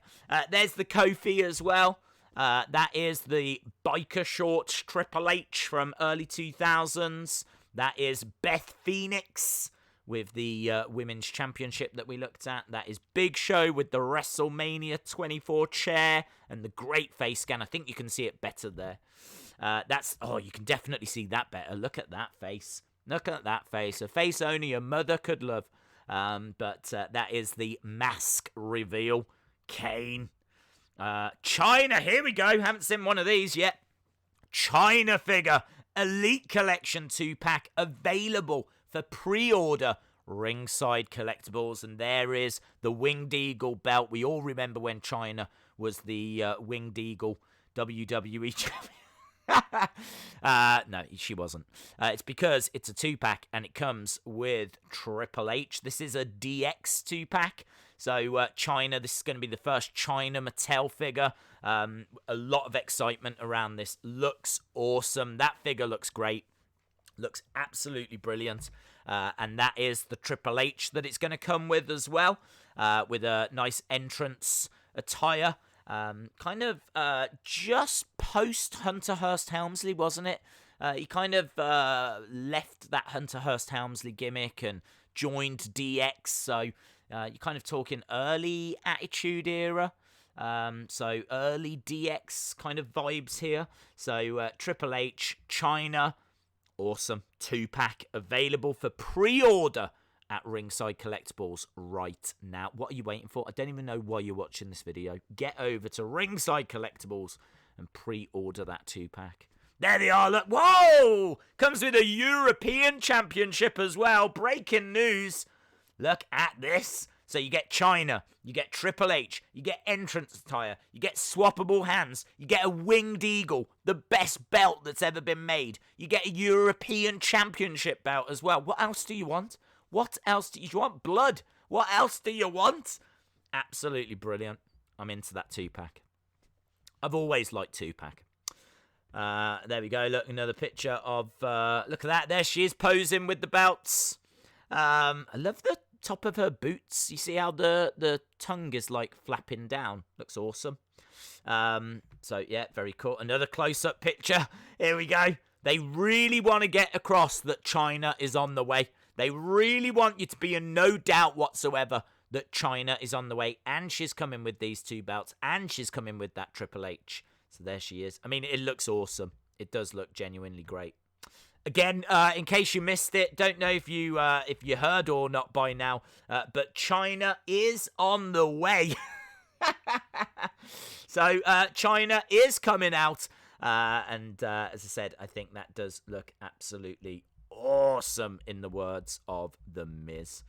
There's the Kofi as well. That is the biker shorts Triple H from early 2000s. That is Beth Phoenix with the Women's Championship that we looked at. That is Big Show with the WrestleMania 24 chair and the great face scan. I think you can see it better there. You can definitely see that better. Look at that face. Look at that face. A face only a mother could love. But that is the mask reveal. Kane. China, here we go. Haven't seen one of these yet. China figure. Elite Collection 2-pack available for pre-order. Ringside Collectibles. And there is the Winged Eagle belt. We all remember when China was the Winged Eagle WWE champion. No, she wasn't. It's because it's a 2-pack and it comes with Triple H. This is a DX 2-pack. So China, this is going to be the first China Mattel figure. A lot of excitement around this. Looks awesome. That figure looks great. Looks absolutely brilliant. And that is the Triple H that it's going to come with as well. With a nice entrance attire. Just post Hunter Hearst Helmsley, wasn't it? He kind of left that Hunter Hearst Helmsley gimmick and joined DX. So you're kind of talking early Attitude Era. So early DX kind of vibes here. So Triple H, China, awesome 2-pack available for pre-order at Ringside Collectibles right now. What are you waiting for? I don't even know why you're watching this video. Get over to Ringside Collectibles and pre-order that 2-pack. There they are. Look. Whoa! Comes with a European Championship as well. Breaking news. Look at this. So you get China, you get Triple H, you get entrance attire, you get swappable hands, you get a Winged Eagle, the best belt that's ever been made. You get a European Championship belt as well. What else do you want? What else do you want? Blood. What else do you want? Absolutely brilliant. I'm into that 2-pack. I've always liked 2-pack. There we go. Look, another picture of... look at that. There she is posing with the belts. I love the top of her boots. You see how the tongue is like flapping down. Looks awesome. So, yeah, very cool. Another close-up picture. Here we go. They really want to get across that China is on the way. They really want you to be in no doubt whatsoever that China is on the way. And she's coming with these 2 belts. And she's coming with that Triple H. So there she is. I mean, it looks awesome. It does look genuinely great. Again, in case you missed it, don't know if you heard or not by now, but China is on the way. So China is coming out, and as I said, I think that does look absolutely awesome, in the words of The Miz.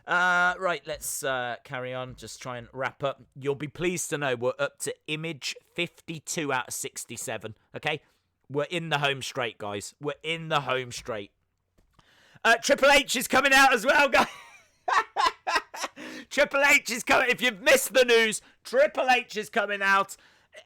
Right, let's carry on. Just try and wrap up. You'll be pleased to know we're up to image 52 out of 67. Okay, we're in the home straight, guys. We're in the home straight. Triple H is coming out as well, guys. Triple H is coming. If you've missed the news, Triple H is coming out.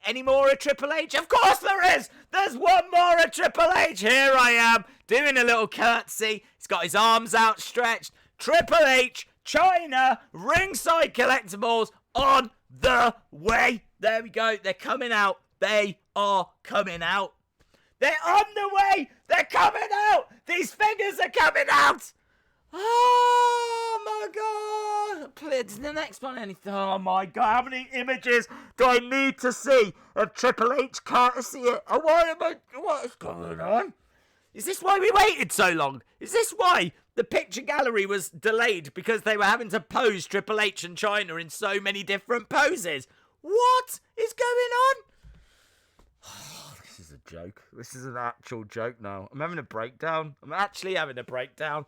Any more of Triple H? Of course there is. There's one more of Triple H. Here I am, doing a little curtsy. He's got his arms outstretched. Triple H, China, ringside collectibles on the way. There we go. They're coming out. They are coming out. They're on the way. They're coming out. These figures are coming out. Oh my God! Please, the next one, anything? Oh my God! How many images do I need to see of Triple H courtesy? What is going on? Is this why we waited so long? Is this why the picture gallery was delayed, because they were having to pose Triple H and China in so many different poses? What is going on? Oh, this is a joke. This is an actual joke now. I'm having a breakdown. I'm actually having a breakdown.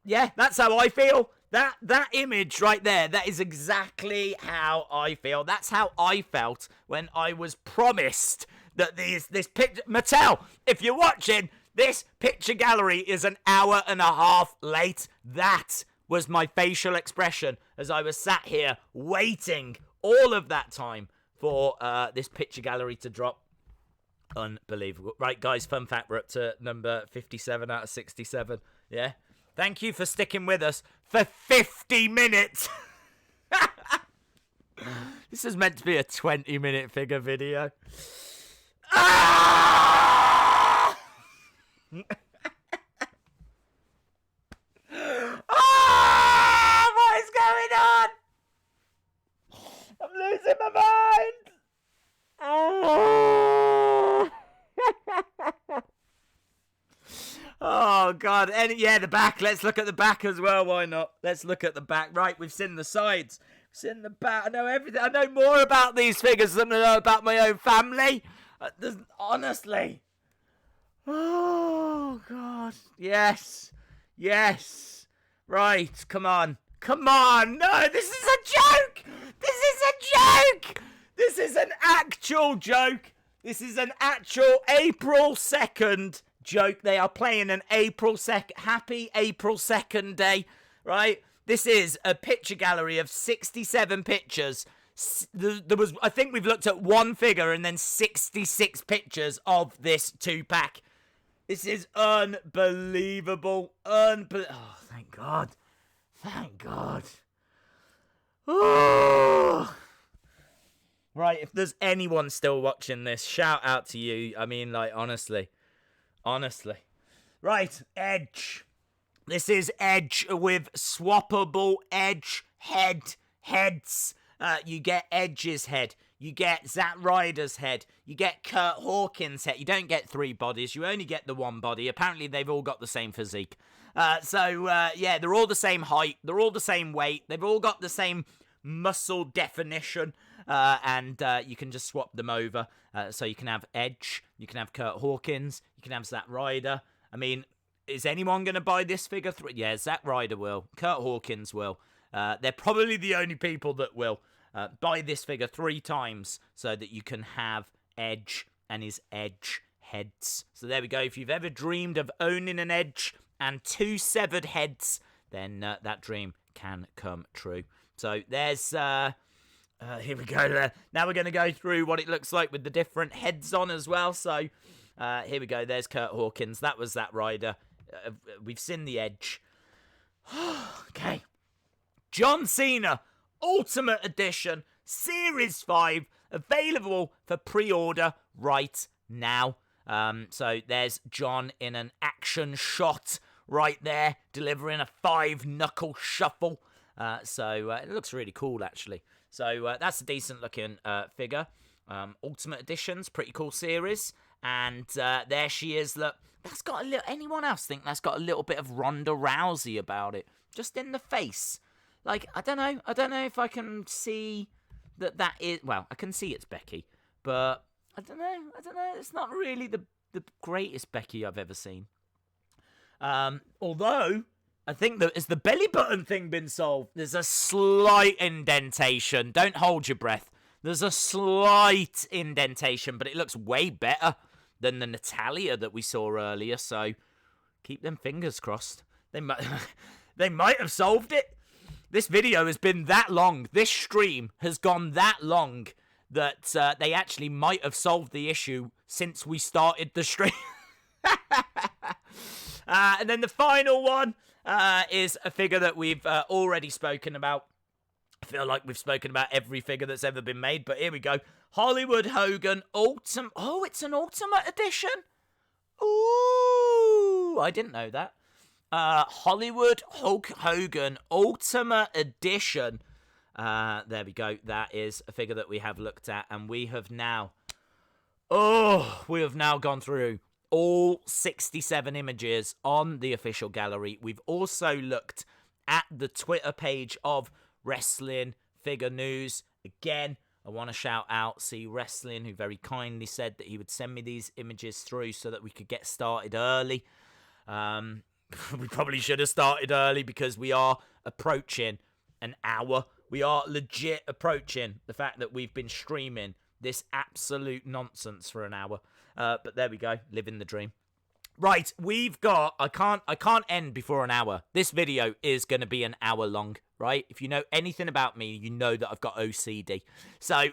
Yeah, that's how I feel. That image right there, that is exactly how I feel. That's how I felt when I was promised that this picture... Mattel, if you're watching, this picture gallery is an hour and a half late. That was my facial expression as I was sat here waiting all of that time for this picture gallery to drop. Unbelievable. Right, guys, fun fact, we're up to number 57 out of 67. Yeah. Thank you for sticking with us for 50 minutes. This is meant to be a 20-minute figure video. Ah! Ah! What is going on? I'm losing my mind. Oh! Oh, God. And yeah, the back. Let's look at the back as well. Why not? Let's look at the back. Right, we've seen the sides. We've seen the back. I know everything. I know more about these figures than I know about my own family. Honestly. Oh, God. Yes. Yes. Right, come on. Come on. No, this is a joke. This is a joke. This is an actual joke. This is an actual April 2nd joke. They are playing an April 2nd, happy April 2nd day, right? This is a picture gallery of 67 pictures. There was, I think we've looked at one figure and then 66 pictures of this 2-pack. This is unbelievable. Oh, thank God. Thank God. Oh. Right, if there's anyone still watching this, shout out to you. I mean, like, honestly. Right, Edge. This is Edge with swappable Edge heads. You get Edge's head. You get Zack Ryder's head. You get Kurt Hawkins' head. You don't get 3 bodies. You only get the 1 body. Apparently, they've all got the same physique. Yeah, they're all the same height. They're all the same weight. They've all got the same muscle definition. And you can just swap them over. So you can have Edge. You can have Kurt Hawkins. You can have Zack Ryder. I mean, is anyone going to buy this figure? Yeah, Zack Ryder will. Kurt Hawkins will. They're probably the only people that will buy this figure 3 times so that you can have Edge and his Edge heads. So there we go. If you've ever dreamed of owning an Edge and 2 severed heads, then that dream can come true. So there's... here we go. Now we're going to go through what it looks like with the different heads on as well. So here we go. There's Kurt Hawkins. That was Zack Ryder. We've seen the Edge. Okay. John Cena, Ultimate Edition, Series 5, available for pre-order right now. So there's John in an action shot right there, delivering a 5-knuckle shuffle. So it looks really cool, actually. So that's a decent-looking figure. Ultimate Edition's pretty cool series. And there she is. Look, that's got a little... Anyone else think that's got a little bit of Ronda Rousey about it? Just in the face. Like, I don't know. I don't know if I can see that is... Well, I can see it's Becky, but I don't know. It's not really the greatest Becky I've ever seen. Although, I think that has the belly button thing been solved? There's a slight indentation. Don't hold your breath. There's a slight indentation, but it looks way better than the Natalia that we saw earlier, so keep them fingers crossed. They might have solved it. This video has been that long. This stream has gone that long that they actually might have solved the issue since we started the stream. And then the final one is a figure that we've already spoken about. I feel like we've spoken about every figure that's ever been made, but here we go. Hollywood Hogan Ultimate. Oh, it's an Ultimate Edition? Ooh, I didn't know that. Hollywood Hulk Hogan Ultimate Edition. There we go. That is a figure that we have looked at, and we have now gone through all 67 images on the official gallery. We've also looked at the Twitter page of Wrestling Figure News. Again, I want to shout out C Wrestling, who very kindly said that he would send me these images through so that we could get started early. We probably should have started early because we are approaching an hour. We are legit approaching the fact that we've been streaming this absolute nonsense for an hour. But there we go, living the dream. Right, we've got... I can't end before an hour. This video is going to be an hour long, right? If you know anything about me, you know that I've got OCD. So,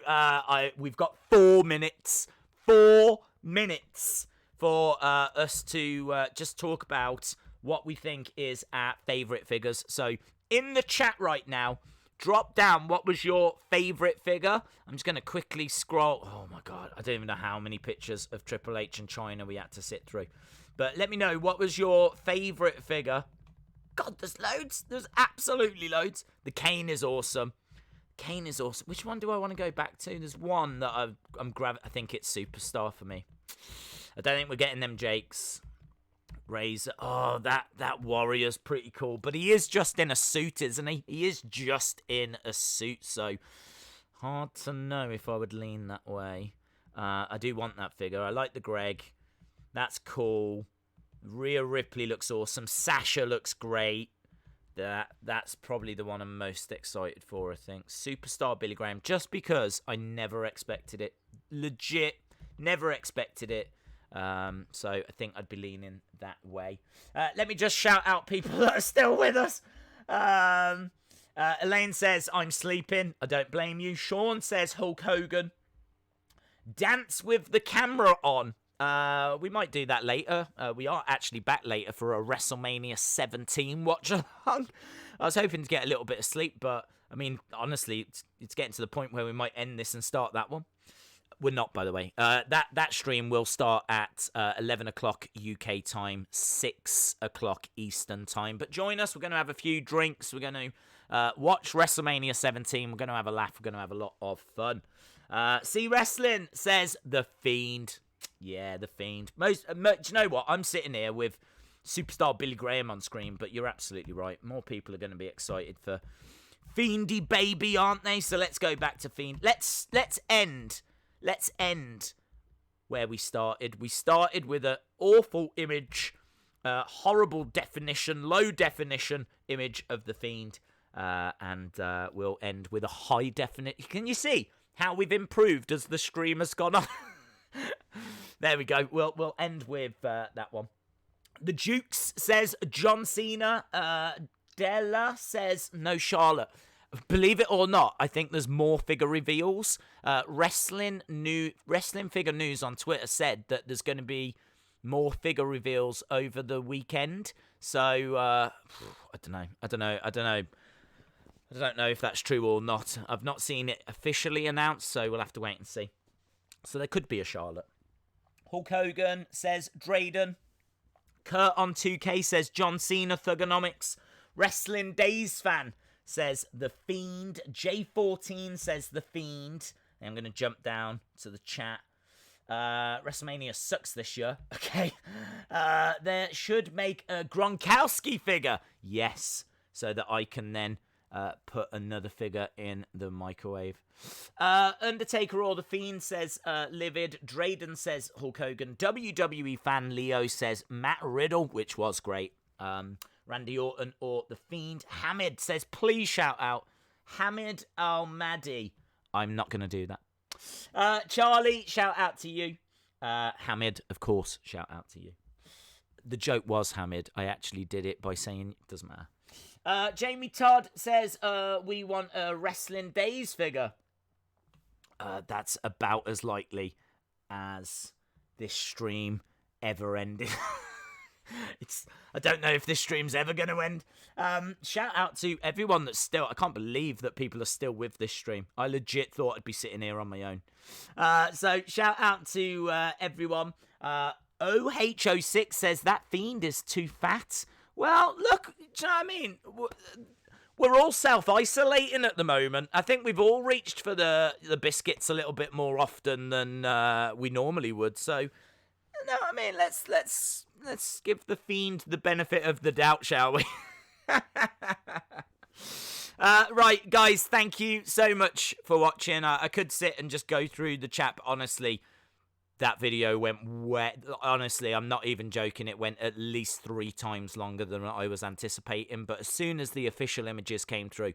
we've got 4 minutes. 4 minutes for us to just talk about what we think is our favourite figures. So, in the chat right now, drop down what was your favourite figure. I'm just going to quickly scroll. Oh, my God. I don't even know how many pictures of Triple H and China we had to sit through. But let me know, what was your favourite figure? God, there's loads. There's absolutely loads. The Kane is awesome. Kane is awesome. Which one do I want to go back to? There's one that I'm grabbing. I think it's Superstar for me. I don't think we're getting them Jakes. Razor. Oh, that Warrior's pretty cool. But he is just in a suit, isn't he? He is just in a suit. So, hard to know if I would lean that way. I do want that figure. I like the Greg. That's cool. Rhea Ripley looks awesome. Sasha looks great. That's probably the one I'm most excited for, I think. Superstar Billy Graham. Just because I never expected it. Legit. Never expected it. So I think I'd be leaning that way. Let me just shout out people that are still with us. Elaine says, I'm sleeping. I don't blame you. Sean says, Hulk Hogan. Dance with the camera on. We might do that later. We are actually back later for a WrestleMania 17 watch-along. I was hoping to get a little bit of sleep, but, I mean, honestly, it's getting to the point where we might end this and start that one. We're not, by the way. That stream will start at 11 o'clock UK time, 6 o'clock Eastern time. But join us. We're going to have a few drinks. We're going to watch WrestleMania 17. We're going to have a laugh. We're going to have a lot of fun. C Wrestling says The Fiend. Yeah, The Fiend. Do you know what? I'm sitting here with Superstar Billy Graham on screen, but you're absolutely right. More people are going to be excited for Fiendy Baby, aren't they? So let's go back to Fiend. Let's end where we started. We started with an awful image, horrible definition, low definition image of The Fiend, and we'll end with a high definition. Can you see how we've improved as the stream has gone on? There we go. We'll end with that one. The Dukes says John Cena. Della says no Charlotte. Believe it or not, I think there's more figure reveals. Wrestling Figure News on Twitter said that there's going to be more figure reveals over the weekend. So I don't know if that's true or not. I've not seen it officially announced, so we'll have to wait and see. So there could be a Charlotte. Hulk Hogan says Drayden. Kurt on 2K says John Cena Thugonomics. Wrestling Days fan says The Fiend. J14 says The Fiend. And I'm going to jump down to the chat. WrestleMania sucks this year. Okay. They should make a Gronkowski figure. Yes. So that I can then put another figure in the microwave. Undertaker or The Fiend says Livid. Drayden says Hulk Hogan. WWE fan Leo says Matt Riddle, which was great. Randy Orton or The Fiend. Hamid says, please shout out Hamid Al-Mahdi. I'm not going to do that. Charlie, shout out to you. Hamid, of course, shout out to you. The joke was Hamid. I actually did it by saying it doesn't matter. Jamie Todd says, we want a Wrestling Days figure. That's about as likely as this stream ever ended. I don't know if this stream's ever going to end. Shout out to everyone that's still... I can't believe that people are still with this stream. I legit thought I'd be sitting here on my own. So shout out to everyone. OH06 says that Fiend is too fat. Well, look, do you know what I mean? We're all self-isolating at the moment. I think we've all reached for the biscuits a little bit more often than we normally would. So, you know what I mean? Let's give the Fiend the benefit of the doubt, shall we? Right, guys, thank you so much for watching. I could sit and just go through the chat, but honestly, that video went wet. Honestly, I'm not even joking. It went at least 3 times longer than I was anticipating. But as soon as the official images came through,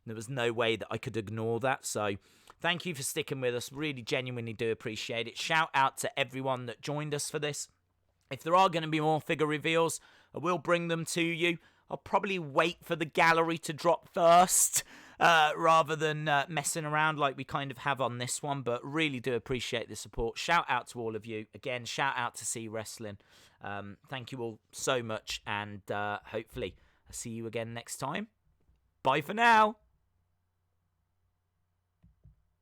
there was no way that I could ignore that. So thank you for sticking with us. Really genuinely do appreciate it. Shout out to everyone that joined us for this. If there are going to be more figure reveals, I will bring them to you. I'll probably wait for the gallery to drop first, rather than messing around like we kind of have on this one. But really do appreciate the support. Shout out to all of you. Again, shout out to C Wrestling. Thank you all so much. And hopefully I'll see you again next time. Bye for now.